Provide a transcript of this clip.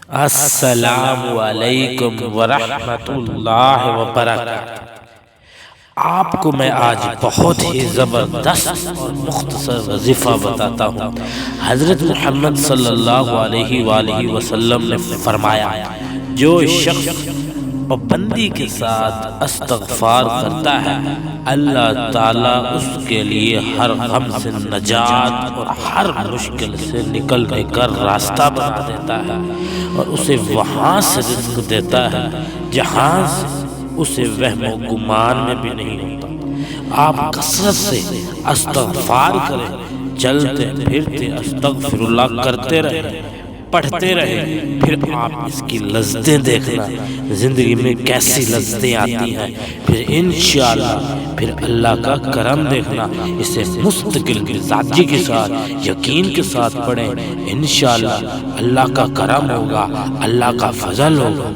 السلام علیکم ورحمۃ اللہ وبرکاتہ۔ آپ کو میں آج بہت ہی زبردست اور مختصر وظیفہ بتاتا ہوں۔ حضرت محمد صلی اللہ علیہ وآلہ وسلم نے فرمایا، جو شخص پابندی کے ساتھ استغفار کرتا ہے، اللہ تعالیٰ اس کے لیے ہر غم سے نجات اور ہر مشکل سے نکلنے کا راستہ بنا دیتا ہے، اور اسے وہاں سے رزق دیتا ہے جہاں سے اسے وہم و گمان میں بھی نہیں ہوتا۔ آپ کثرت سے استغفار کریں، چلتے پھرتے استغفر اللہ کرتے رہیں، پڑھتے رہیں، پھر آپ اس کی لذتیں دیکھنا، زندگی میں کیسی لذتیں آتی ہیں، پھر انشاءاللہ پھر اللہ کا کرم دیکھنا۔ اسے مستقل مزاجی کے ساتھ، یقین کے ساتھ پڑھیں، انشاءاللہ اللہ کا کرم ہوگا، اللہ کا فضل ہوگا۔